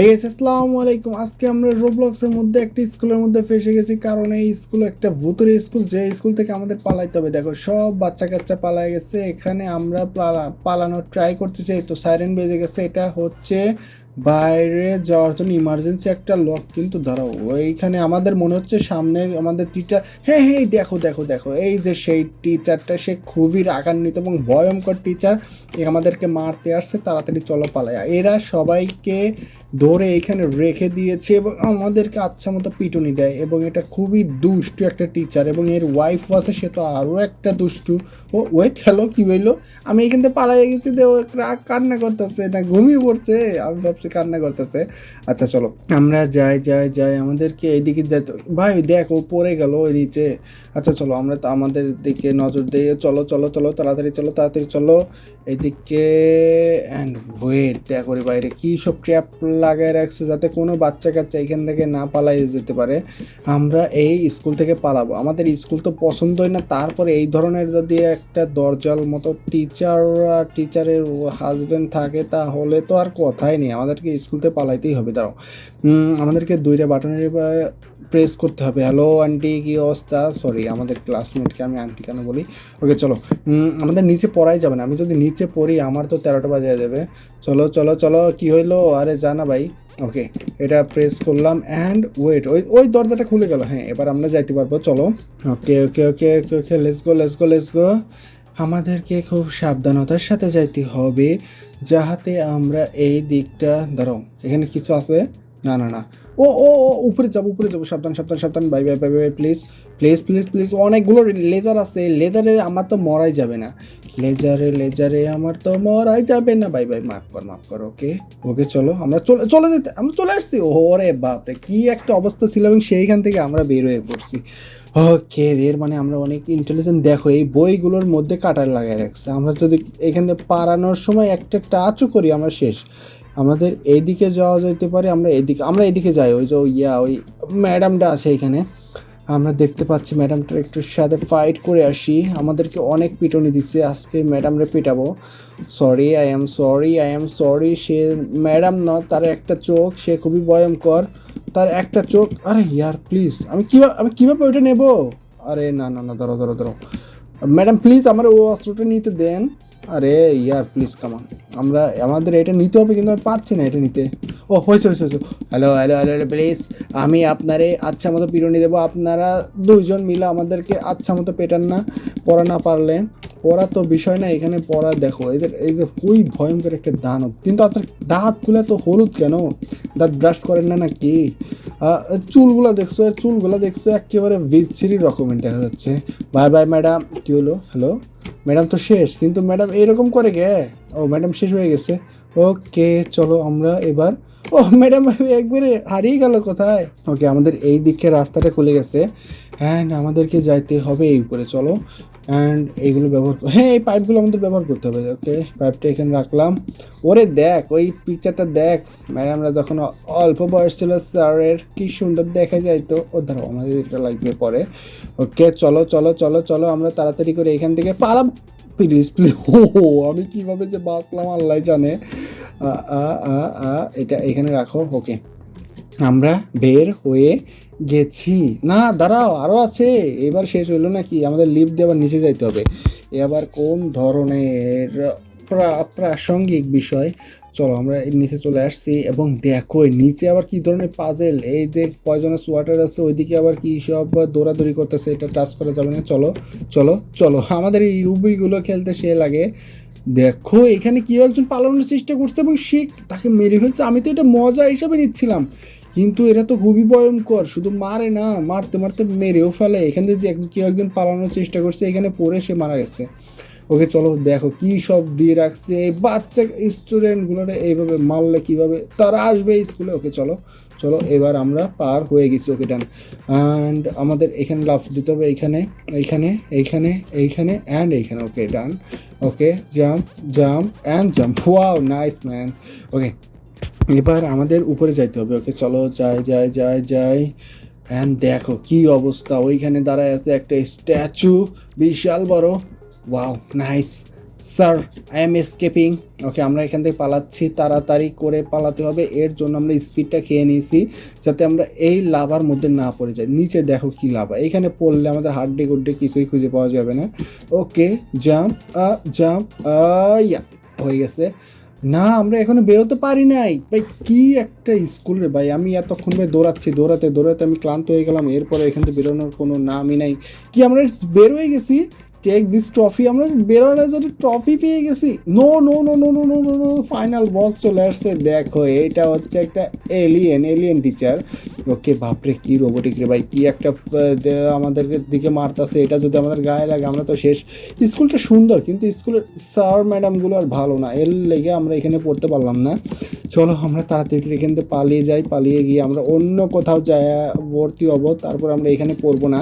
এই আসসালামু আলাইকুম। আজকে আমরা রোবলক্সের মধ্যে একটা স্কুলের মধ্যে ফেসে গেছি, কারণ এই স্কুল একটা ভূতের স্কুল, যে স্কুল থেকে আমাদের পালাইতে হবে। দেখো সব বাচ্চা কাচ্চা পালায় গেছে, এখানে আমরা পালানোর ট্রাই করতেছি। এই তো সাইরেন বেজে গেছে, এটা হচ্ছে বাইরে যাওয়ার জন্য ইমার্জেন্সি একটা লক। কিন্তু ধরো ওইখানে আমাদের মনে হচ্ছে সামনে আমাদের টিচার। হ্যাঁ হ্যাঁ, এই দেখো দেখো দেখো, এই যে সেই টিচারটা, সে খুবই রাগান্বিত এবং ভয়ঙ্কর টিচার, আমাদেরকে মারতে আসছে। তাড়াতাড়ি চলো পালায়। এরা সবাইকে ধরে এখানে রেখে দিয়েছে এবং আমাদেরকে আচ্ছা মতো পিটুনি দেয়, এবং এটা খুবই দুষ্টু একটা টিচার, এবং এর ওয়াইফ আছে, সে তো আরও একটা দুষ্টু। ও ওয়েট, হ্যালো, কি বললো? আমি এখান থেকে পালাই গেছি, দিয়ে ও রাগ কান্না করতেছে, না ঘুমিয়ে পড়ছে, আমি ভাবছি কান্না করতেছে। আচ্ছা চলো আমরা যাই যাই যাই, আমাদেরকে এইদিকে যাইতে। ভাই দেখ, ও পড়ে গেল ওই নিচে। আচ্ছা চলো, আমরা তো আমাদের দিকে নজর দিয়ে চলো চলো চলো, তাড়াতাড়ি চলো তাড়াতাড়ি চলো এইদিকে। অ্যান্ড ওয়েট, দেখো রে বাইরে কী সব ট্র্যাপ লাগায় রাখছে, যাতে কোনো বাচ্চা কাচ্চা এখান থেকে না পালাই যেতে পারে। আমরা এই স্কুল থেকে পালাবো, আমাদের স্কুল তো পছন্দই না, তারপরে এই ধরনের যদি একটা দরজাল মতো টিচারের হাজবেন্ড থাকে, তাহলে তো আর কথাই নেই, আমাদেরকে স্কুল থেকে পালাইতেই হবে। দাঁড়াও, আমাদেরকে দুইটা বাটনের প্রেস করতে হবে। হ্যালো আন্টি, কী অবস্থা? সরি, আমাদের ক্লাসমেটকে আমি আন্টি কেন বলি? ওকে চলো, আমাদের নিচে পড়াই যাবে না, আমি যদি নিচে পড়ি আমার তো 13টা বাজে যাবে। চলো চলো চলো, কি হইলো? আরে জানা ভাই। ওকে, এটা প্রেস করলাম, অ্যান্ড ওয়েট, ওই ওই দরজাটা খুলে গেল। হ্যাঁ, এবার আমরা যাইতে পারবো, চলো। Okay okay okay okay okay, let's go let's go let's go. আমাদেরকে খুব সাবধানতার সাথে যাইতে হবে, যাহাতে আমরা এই দিকটা। দাঁড়াও, এখানে কিছু আছে? না না না। ও ও ও, উপরে যাবো উপরে যাবো, সাবধান সাবধান সাবধান, bye bye bye bye, please please please please. অনেকগুলো লেজার আছে, লেজারে আমার তো মরাই যাবে না, লেজারে লেজারে আমার তো মরাই যাবে না। বাই বাই, মাফ কর মাফ কর। ওকে ওকে চলো, আমরা আমরা চলে আসছি। ওরে বাপরে, কি একটা অবস্থা ছিল, এবং সেইখান থেকে আমরা বের হয়ে পড়ছি। ওকে, এর মানে আমরা অনেক ইন্টেলিজেন্ট। দেখো এই বইগুলোর মধ্যে কাটার লাগাই রাখছে, আমরা যদি এখান থেকে পারানোর সময় একটা টাচও করি আমরা শেষ। আমাদের এইদিকে যাওয়া যেতে পারে, আমরা এদিকে যাই। ওই যে ওই ম্যাডামটা আছে এখানে, আমরা দেখতে পাচ্ছি ম্যাডামটার একটু সাথে ফাইট করে আসি। আমাদেরকে অনেক পিটুনি দিচ্ছে, আজকে ম্যাডামরে পিটাবো। সরি, সে ম্যাডাম না, তার একটা চোখ, সে খুবই ভয়ঙ্কর, তার একটা চোখ। আরে ইয়ার প্লিজ, আমি কিভাবে ওইটা নেব? আরে না না না, ধরো ধরো ধরো, ম্যাডাম প্লিজ আমার ও অস্ত্রটা নিতে দেন। আরে ইয়ার প্লিজ কামান, আমাদের এটা নিতে হবে, কিন্তু আমি পারছি না এটা নিতে। ও হয়েছে হয়েছে হয়েছে। Hello hello hello hello, please আমি আপনারে আচ্ছা মতো পিটুনি দেবো, আপনারা দুইজন মিলে আমাদেরকে আচ্ছা মতো পেটান না। পড়া না পারলে, পড়া তো বিষয় না এখানে, পড়া দেখো এদের, এই যে খুবই ভয়ঙ্কর একটা দানব। কিন্তু আপনার দাঁতগুলো তো হলুদ কেন? দাঁত ব্রাশ করেন না নাকি? চুলগুলা দেখছো একেবারে বিচ্ছিরি রকমের দেখা যাচ্ছে। Bye bye madam. কী হলো? হ্যালো ম্যাডাম তো শেষ, কিন্তু ম্যাডাম এরকম করে গে? ও ম্যাডাম শেষ হয়ে গেছে। ওকে চলো আমরা এবার। ও ম্যাডাম একবারে হারিয়ে গেল কোথায়? ওকে, আমাদের এই দিকে রাস্তাটা খুলে গেছে, অ্যান্ড আমাদেরকে যাইতে হবে এই উপরে। চলো, অ্যান্ড এইগুলো হ্যাঁ, এই পাইপগুলো আমাদের ব্যবহার করতে হবে। ওকে, পাইপটা এখানে রাখলাম। ওরে দেখ, ওই পিকচারটা দেখ, ম্যাডামরা যখন অল্প বয়স ছিল স্যারের, কি সুন্দর দেখা যাইতো। ও ধরো, আমাদের এটা লাগবে পরে। ওকে চলো চলো চলো চলো, আমরা তাড়াতাড়ি করে এখান থেকে পালাম। প্লিজ প্লিজ, আমি কীভাবে যে বাঁচলাম আল্লাহ জানে। আ আ আ আ এটা এখানে রাখো। ওকে, আমরা বের হয়ে গেছি। না দাঁড়াও, আরও আছে। এবার শেষ হইলো নাকি? আমাদের লিফট দিয়ে আবার নিচে যাইতে হবে। এ আবার কোন ধরনের প্রাসঙ্গিক বিষয়? চলো, আমরা এর নিচে চলে আসছি, এবং দেখো এর নিচে আবার কি ধরনের পাজেল। এই যে পয়জনাস ওয়াটার আছে, ওইদিকে আবার কি সব দৌড়াদৌড়ি করতেছে, এটা টাচ করা যাবে না। চলো চলো চলো, আমাদের এই ইউবিগুলো খেলতে সে লাগে। দেখো এখানে কেউ একজন পালানোর চেষ্টা করছে, এবং সে তাকে মেরে ফেলছে। আমি তো এটা মজা হিসাবে নিচ্ছিলাম, কিন্তু এরা তো খুবই ভয়ঙ্কর, শুধু মারে না, মারতে মারতে মেরেও ফেলে। এখানে যে কেউ একজন পালানোর চেষ্টা করছে, এখানে পড়ে সে মারা গেছে। ওকে চলো, দেখো কি সব দিয়ে রাখছে, এই বাচ্চা স্টুডেন্টগুলোরে এইভাবে মারলে কিভাবে তারা আসবে স্কুলে। ওকে চলো চলো, এবার আমরা পার হয়ে গেছি। ওকে ডান, অ্যান্ড আমাদের এখানে লাফ দিতে হবে, এইখানে এইখানে এইখানে এইখানে অ্যান্ড এইখানে। Okay done. Okay, jump jump and jump. Wow, nice man. Okay, এবার আমাদের উপরে যাইতে হবে। ওকে চলো, যাই যাই যাই যাই। অ্যান্ড দেখো কি অবস্থা, ওইখানে দাঁড়ায় আছে একটা স্ট্যাচু, বিশাল বড়। Wow, nice sir, I am escaping. Okay, আমরা এখান থেকে পালাচ্ছি, তাড়াতাড়ি করে পালাতে হবে। এর জন্য আমরা স্পিডটা খেয়ে নিয়েছি যাতে আমরা এই লাভার মধ্যে না পড়ে যাই। নিচে দেখো কি লাভা, এখানে পড়লে আমাদের হাড্ডি গুড্ডি কিছুই খুঁজে পাওয়া যাবে না। ওকে, জাম্প জাম্প, ইয়া, হয়ে গেছে। না, আমরা এখনো বেরোতে পারি নাই ভাই। কি একটা স্কুল রে ভাই, আমি এতক্ষণ ভাই দৌড়াচ্ছি, দৌড়াতে দৌড়াতে আমি ক্লান্ত হয়ে গেলাম। এরপরে এখান থেকে বেরোনোর কোনো নামই নাই। কি আমরা বের হয়ে গেছি? টেক দিস ট্রফি, আমরা বেরোনোর জন্য ট্রফি পেয়ে গেছি। No no no no no no no no, final boss চলে আসছে। দেখো, এটা হচ্ছে একটা এলিয়েন টিচার। ওকে, বাপরে কি রোবোটিক রে ভাই, কি একটা আমাদেরকে দিকে মারতেছে। এটা যদি আমাদের গায়ে লাগে আমরা তো শেষ। স্কুলটা সুন্দর, কিন্তু স্কুলের স্যার ম্যাডামগুলো আর ভালো না, এর লেগে আমরা এখানে পড়তে পারলাম না। চলো আমরা তাড়াতাড়ি এখান থেকে পালিয়ে যাই, পালিয়ে গিয়ে আমরা অন্য কোথাও যায় ভর্তি হব, তারপর আমরা এখানে পড়বো না।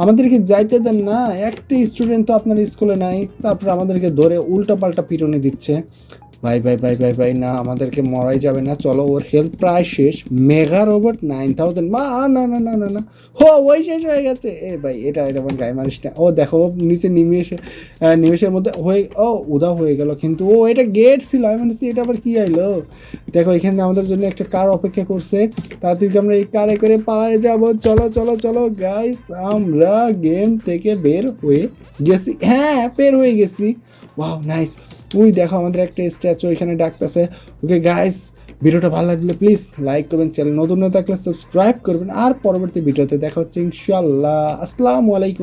আমাদেরকে যাইতে দেন না, একটা স্টুডেন্ট তো আপনার স্কুলে নাই, তারপর আমাদেরকে ধরে উল্টো পাল্টা পিটুনি দিচ্ছে। ভাই ভাই ভাই ভাই ভাই, না আমাদেরকে মরাই যাবে না। চলো, ওর হেলথ প্রায় শেষ। মেগা রোবট 9000, মা, না না না না না, হো, ওই শেষ হয়ে গেছে। এ ভাই, এটা আমার গায়ে মারিস না। ও দেখো, ও নিচে নিমেষের মধ্যে হয়ে উধাও হয়ে গেল। কিন্তু ও এটা গেট ছিল, আমি বলছি এটা আবার কি আইলো। দেখো, এখানে আমাদের জন্য একটা কার অপেক্ষা করছে, তাড়াতাড়ি আমরা এই কারে করে পালায়ে যাব। চলো চলো চলো গাইস, আমরা গেম থেকে বের হয়ে গেছি। হ্যাঁ, বের হয়ে গেছি। Wow, nice. ওই দেখো, আমাদের একটা স্ট্যাচু এখানে ডাকতেছে। ওকে গাইস, ভিডিওটা ভালো লাগলে প্লিজ লাইক করবেন, চ্যানেল নতুন না থাকলে সাবস্ক্রাইব করবেন। আর পরবর্তী ভিডিওতে দেখা হচ্ছে ইনশাআল্লাহ। আসসালামু আলাইকুম।